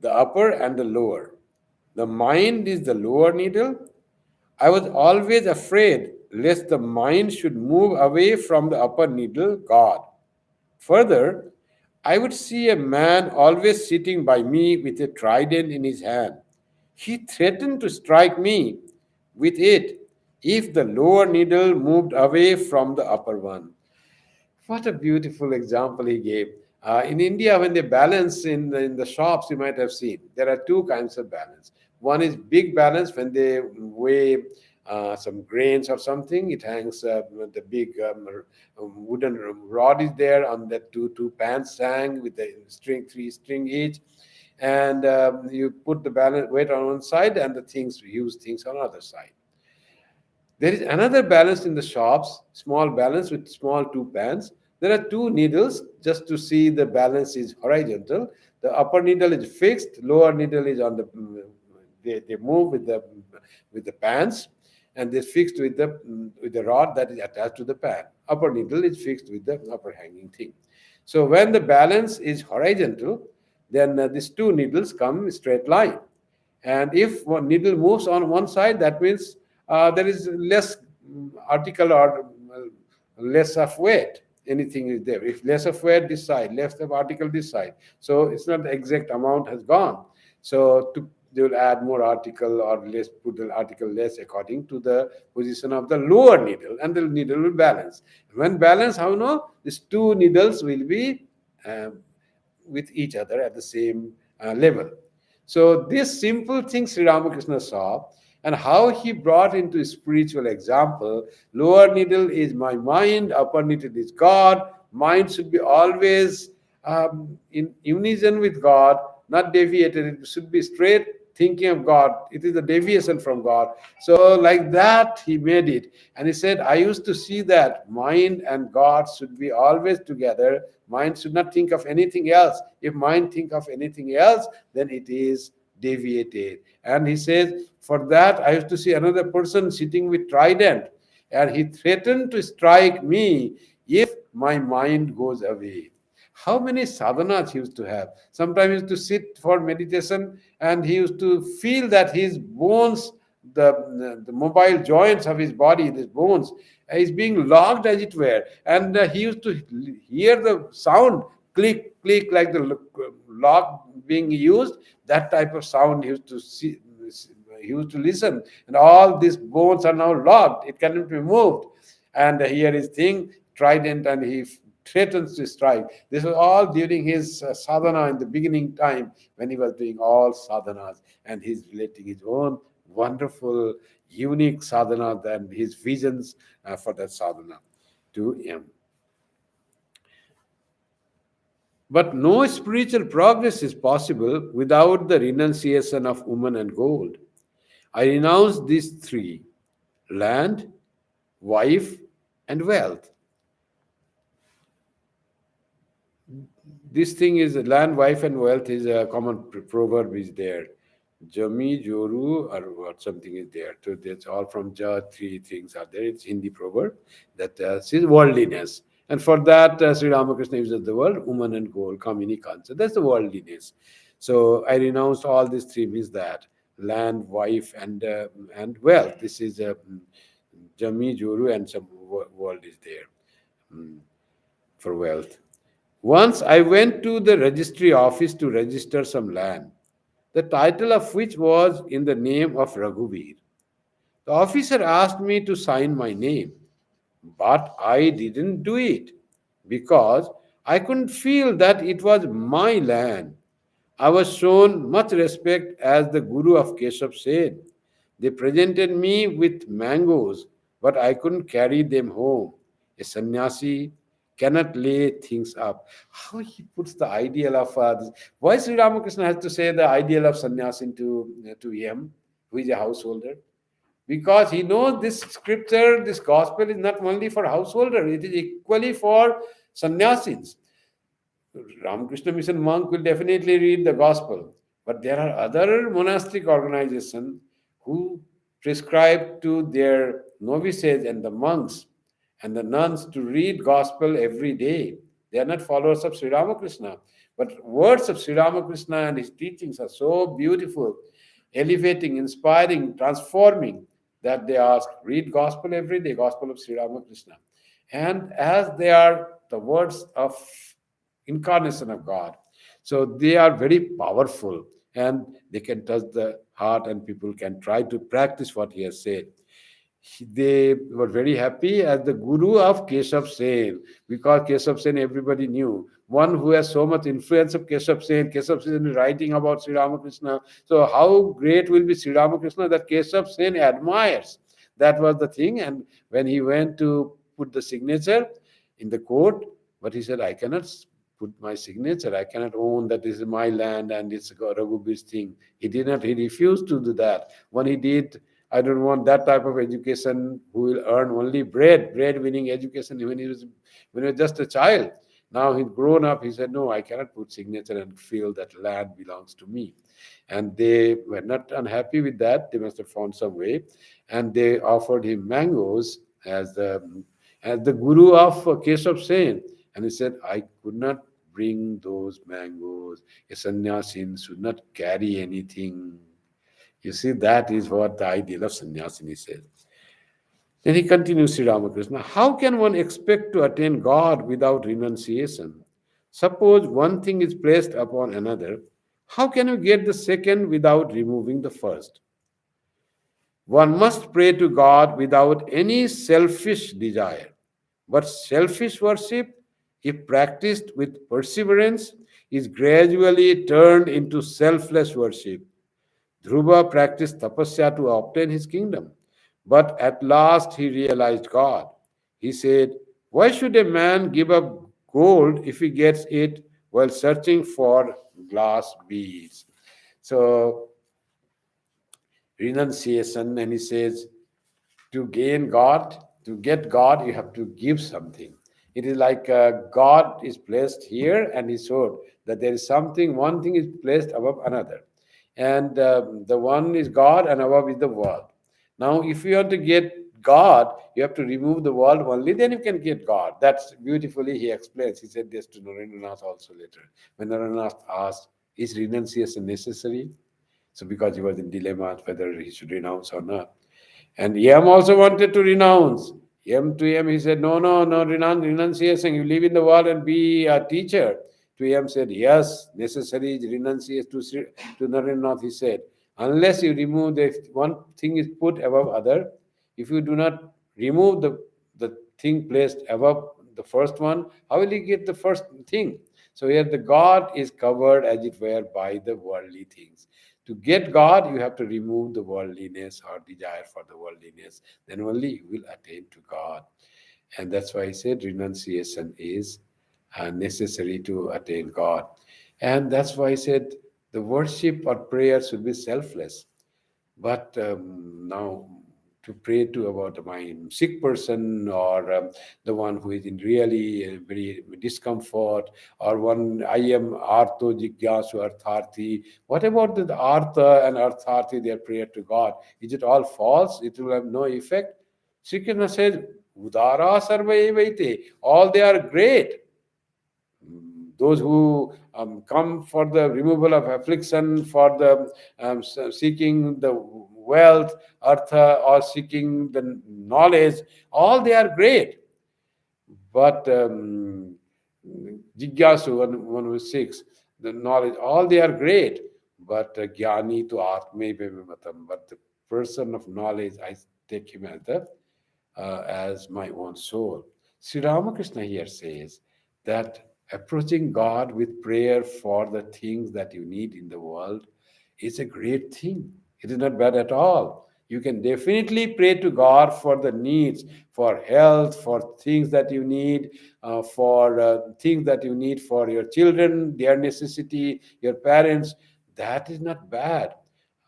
the upper and the lower. The mind is the lower needle. I was always afraid lest the mind should move away from the upper needle, God. Further, I would see a man always sitting by me with a trident in his hand. He threatened to strike me with it if the lower needle moved away from the upper one. What a beautiful example he gave. In India, when they balance in the shops, you might have seen there are two kinds of balance. One is big balance when they weigh some grains or something. It hangs the big wooden rod is there on that two pans hang with the string, three string each, and you put the balance weight on one side and the things use things on the other side. There is another balance in the shops, small balance with small two pans. There are two needles just to see the balance is horizontal. The upper needle is fixed, lower needle is on the, they move with the pans, and they're fixed with the rod that is attached to the pan. Upper needle is fixed with the upper hanging thing. So when the balance is horizontal, then these two needles come in straight line. And if one needle moves on one side, that means there is less article or less of weight. Anything is there. If less of weight this side, less of article this side. So it's not the exact amount has gone. So they will add more article or less, put the article less according to the position of the lower needle, and the needle will balance. When balance, how no? These two needles will be with each other at the same level. So this simple thing Sri Ramakrishna saw, and how he brought into spiritual example, lower needle is my mind, upper needle is God. Mind should be always in unison with God, not deviated. It should be straight thinking of God. It is a deviation from God. So like that, he made it. And he said, I used to see that mind and God should be always together. Mind should not think of anything else. If mind think of anything else, then it is deviated. And he says, for that, I used to see another person sitting with trident, and he threatened to strike me if my mind goes away. How many sadhanas he used to have? Sometimes he used to sit for meditation, and he used to feel that his bones, the mobile joints of his body, these bones, is being locked as it were. And he used to hear the sound click, click, like the lock being used. That type of sound he used to see. He used to listen, and all these bones are now locked. It cannot be moved. And here is thing trident, and he threatens to strike. This was all during his sadhana in the beginning time when he was doing all sadhanas, and he's relating his own wonderful, unique sadhana and his visions for that sadhana to him. But no spiritual progress is possible without the renunciation of woman and gold. I renounce these three: land, wife, and wealth. This thing is land, wife, and wealth is a common proverb is there. Jami, Joru, or what something is there. So that's all from Ja, three things are there. It's Hindi proverb that says worldliness. And for that, Sri Ramakrishna uses the word woman and gold, kamini kancha. That's the worldliness. So I renounced all these three, means that land, wife, and wealth. This is Jami, Juru, and some world is there mm, for wealth. Once I went to the registry office to register some land, the title of which was in the name of Raghubir. The officer asked me to sign my name, but I didn't do it because I couldn't feel that it was my land. I was shown much respect as the Guru of Keshav said. They presented me with mangoes, but I couldn't carry them home. A sannyasi cannot lay things up. How he puts the ideal of this. Why Sri Ramakrishna has to say the ideal of sannyasi to him, who is a householder? Because he knows this scripture, this gospel is not only for householder, it is equally for sannyasis. Ramakrishna Mission monk will definitely read the gospel, but there are other monastic organizations who prescribe to their novices and the monks and the nuns to read gospel every day. They are not followers of Sri Ramakrishna, but words of Sri Ramakrishna and his teachings are so beautiful, elevating, inspiring, transforming, that they ask, read gospel every day, gospel of Sri Ramakrishna. And as they are the words of incarnation of God, so they are very powerful and they can touch the heart, and people can try to practice what he has said. They were very happy as the guru of Keshav Sen, because Keshav Sen everybody knew. One who has so much influence of Keshav Sen is writing about Sri Ramakrishna. So how great will be Sri Ramakrishna that Keshav Sen admires? That was the thing. And when he went to put the signature in the court, but he said, I cannot put my signature. I cannot own that this is my land and it's Raghubir's thing. He did not, he refused to do that. When he did, I don't want that type of education who will earn only bread winning education when he was just a child. Now he's grown up, he said, no, I cannot put signature and feel that land belongs to me. And they were not unhappy with that. They must have found some way. And they offered him mangoes as the guru of Keshav Sen. And he said, I could not bring those mangoes. A sannyasin should not carry anything. You see, that is what the ideal of sannyasini says. Then he continues, Sri Ramakrishna, how can one expect to attain God without renunciation? Suppose one thing is placed upon another, how can you get the second without removing the first? One must pray to God without any selfish desire. But selfish worship, if practiced with perseverance, is gradually turned into selfless worship. Dhruva practiced tapasya to obtain his kingdom, but at last he realized God. He said, why should a man give up gold if he gets it while searching for glass beads? So, renunciation, and he says, to gain God, to get God, you have to give something. It is like God is placed here, and he showed that there is something, one thing is placed above another. And the one is God, and above is the world. Now, if you want to get God, you have to remove the world only, then you can get God. That's beautifully he explains. He said this to Narendranath also later. When Narendranath asked, is renunciation necessary? So because he was in dilemma whether he should renounce or not. And Yam also wanted to renounce. Yam to Yam, he said, no, renunciation. You live in the world and be a teacher. To Yam said, yes, necessary is renunciation. To Narendranath, he said, unless you remove the one thing is put above other, if you do not remove the thing placed above the first one, how will you get the first thing? So here the God is covered, as it were, by the worldly things. To get God, you have to remove the worldliness or desire for the worldliness. Then only you will attain to God. And that's why I said renunciation is necessary to attain God. And that's why I said the worship or prayer should be selfless. But now to pray to about my sick person, or the one who is in really very discomfort, or one I am artho jigyasu artharthi. What about the artha and artharthi, their prayer to God? Is it all false? It will have no effect. Sri Krishna says, Udara sarva evaite. All they are great. Those who come for the removal of affliction, for the seeking the wealth, artha, or seeking the knowledge, all they are great. But Jigyasu, one who seeks the knowledge, all they are great. But Jnani to Atme Vivamatam. But the person of knowledge, I take him as my own soul. Sri Ramakrishna here says that approaching God with prayer for the things that you need in the world is a great thing. It is not bad at all. You can definitely pray to God for the needs, for health, for things that you need, for things that you need for your children, their necessity, your parents. That is not bad.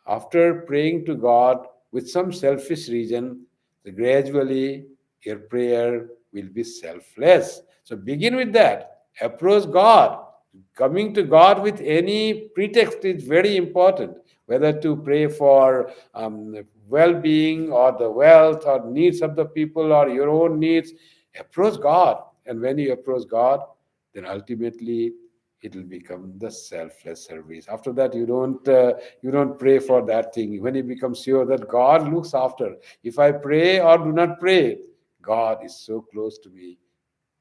After praying to God with some selfish reason, gradually your prayer will be selfless. So begin with that. Approach God. Coming to God with any pretext is very important, whether to pray for well being or the wealth or needs of the people or your own needs. Approach God. And when you approach God, then ultimately it will become the selfless service. After that, you don't pray for that thing. When you become sure that God looks after, if I pray or do not pray, God is so close to me.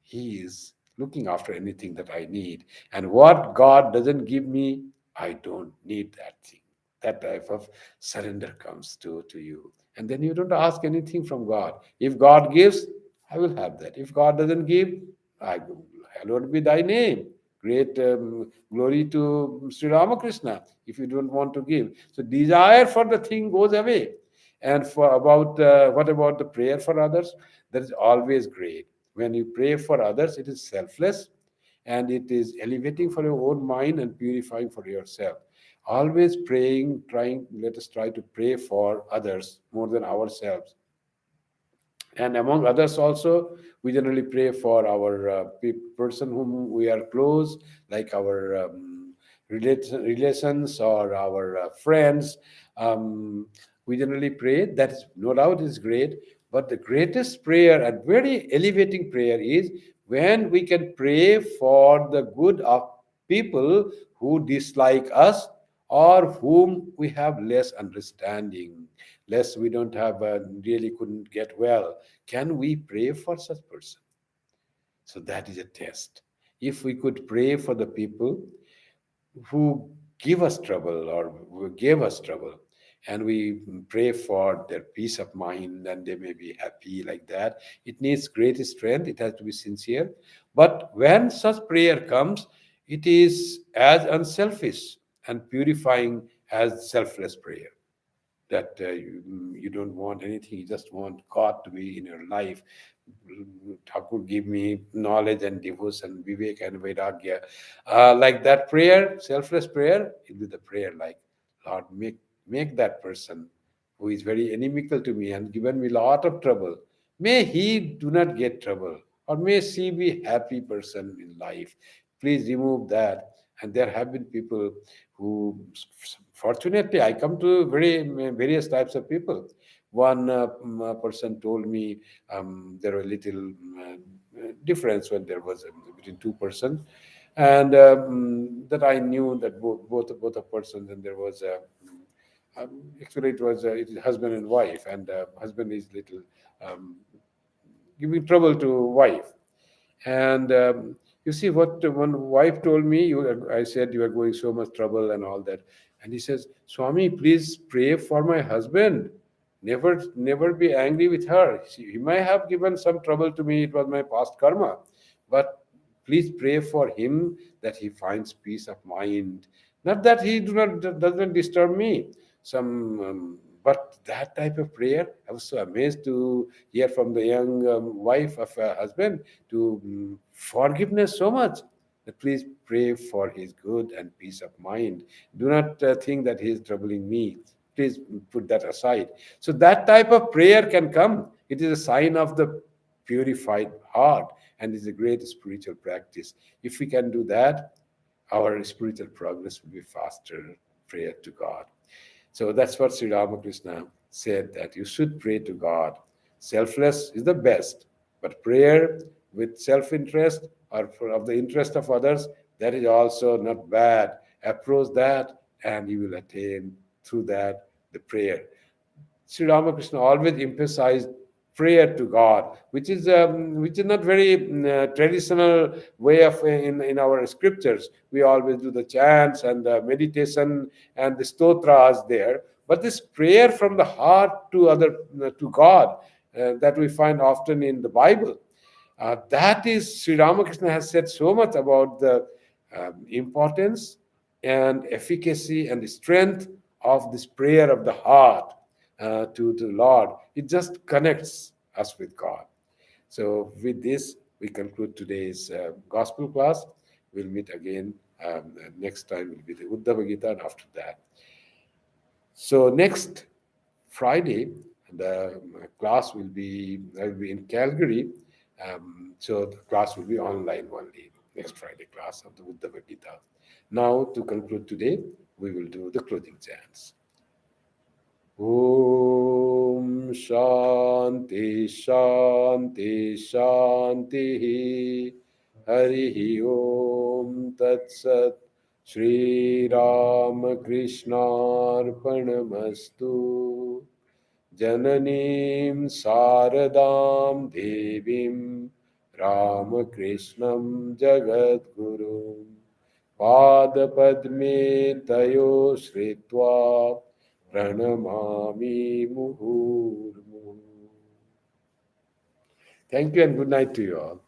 He is looking after anything that I need. And what God doesn't give me, I don't need that thing. That type of surrender comes to you. And then you don't ask anything from God. If God gives, I will have that. If God doesn't give, I hallowed be thy name. Great glory to Sri Ramakrishna if you don't want to give. So desire for the thing goes away. And for about what about the prayer for others? That is always great. When you pray for others, it is selfless and it is elevating for your own mind and purifying for yourself. Always praying, trying, let us try to pray for others more than ourselves. And among others also, we generally pray for our person whom we are close, like our relations or our friends. We generally pray. That is no doubt is great. But the greatest prayer and very elevating prayer is when we can pray for the good of people who dislike us or whom we have less understanding, less we don't have really couldn't get well. Can we pray for such person? So that is a test. If we could pray for the people who give us trouble or who gave us trouble, and we pray for their peace of mind and they may be happy like that, it needs great strength. It has to be sincere. But when such prayer comes, it is as unselfish and purifying as selfless prayer, that you don't want anything, you just want God to be in your life. Thakur, give me knowledge and devotion, vivek and vairagya. Like that prayer, selfless prayer, it will be the prayer like, Lord, make that person who is very inimical to me and given me a lot of trouble, may he do not get trouble, or may she be happy person in life. Please remove that. And there have been people who, fortunately, I come to various types of people. One person told me there were little difference when there was between two persons, and that I knew that both a persons, and there was a actually it is husband and wife, and husband is little um, giving trouble to wife. And you see what one wife told me, I said, you are going so much trouble and all that. And he says, Swami, please pray for my husband. Never be angry with her. He might have given some trouble to me. It was my past karma. But please pray for him that he finds peace of mind. Not that he doesn't disturb me. But that type of prayer, I was so amazed to hear from the young wife of a husband to forgiveness so much. That please pray for his good and peace of mind. Do not think that he is troubling me. Please put that aside. So that type of prayer can come. It is a sign of the purified heart and is a great spiritual practice. If we can do that, our spiritual progress will be faster. Prayer to God. So that's what Sri Ramakrishna said, that you should pray to God. Selfless is the best. But prayer with self-interest or of the interest of others, that is also not bad. Approach that, and you will attain through that the prayer. Sri Ramakrishna always emphasized prayer to God, which is not very traditional way of in our scriptures. We always do the chants and the meditation and the stotras there, but this prayer from the heart to other to God that we find often in the Bible. That is, Sri Ramakrishna has said so much about the importance and efficacy and the strength of this prayer of the heart to the Lord. It just connects us with God. So, with this, we conclude today's gospel class. We'll meet again next time. Will be the Uddhava Gita, and after that. So, next Friday, the class will be I will be in Calgary. So the class will be online only. Next Friday class of the Uddhava Gita. Now to conclude today, we will do the closing chants. Om Shanti Shanti Shanti Hari Om Tat Sat Shri Ramakrishna Arpanamastu Jananim Saradam Devim Ramakrishnan Jagadgurum Padapadme Tayo Sritva Pranamami Muhurmu. Thank you and good night to you all.